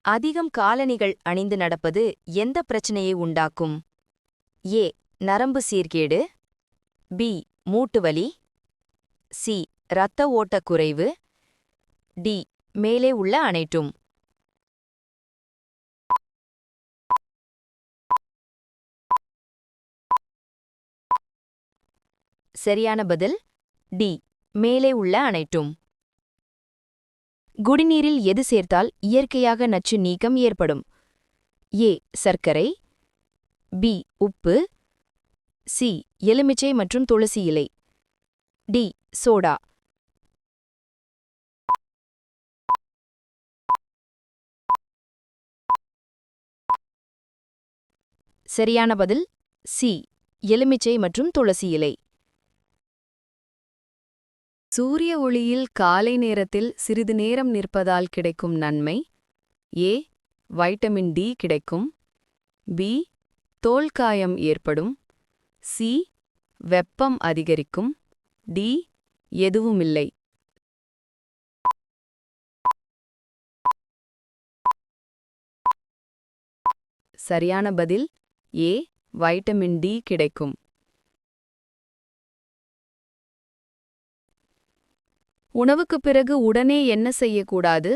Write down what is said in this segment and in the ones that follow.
அதிகம் காலணிகள் அணிந்து நடப்பது எந்த பிரச்சனையை உண்டாக்கும்? ஏ. நரம்பு சீர்கேடு. பி. மூட்டுவலி. சி. இரத்த ஓட்டக் குறைவு. டி. மேலே உள்ள அனைத்தும். சரியான பதில் டி. மேலே உள்ள அனைத்தும். குடிநீரில் எது சேர்த்தால் இயற்கையாக நச்சு நீக்கம் ஏற்படும்? ஏ. சர்க்கரை. பி. உப்பு. சி. எலுமிச்சை மற்றும் துளசி இலை. டி. சோடா. சரியான பதில் சி. எலுமிச்சை மற்றும் துளசி இலை. சூரிய ஒளியில் காலை நேரத்தில் சிறிது நேரம் நிற்பதால் கிடைக்கும் நன்மை. ஏ. வைட்டமின் டி கிடைக்கும். பி. தோல் காயம் ஏற்படும். சி. வெப்பம் அதிகரிக்கும். டி. எதுவுமில்லை. சரியான பதில் ஏ. வைட்டமின் டி கிடைக்கும். உணவுக்குப் பிறகு உடனே என்ன செய்யக்கூடாது?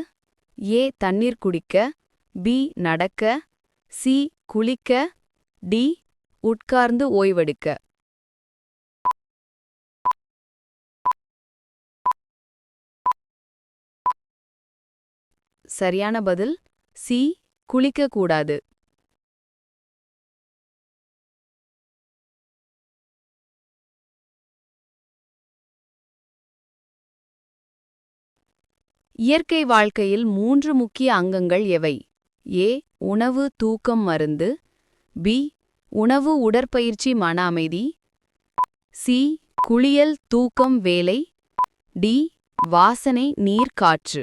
ஏ. தண்ணீர் குடிக்க. பி. நடக்க. சி. குளிக்க. டி. உட்கார்ந்து ஓய்வெடுக்க. சரியான பதில் சி. குளிக்கக்கூடாது. இயற்கை வாழ்க்கையில் 3 முக்கிய அங்கங்கள் எவை? ஏ. உணவு தூக்கம் மருந்து. பி. உணவு உடற்பயிற்சி மன அமைதி. சி. குளியல் தூக்கம் வேலை. டி. வாசனை நீர் காற்று.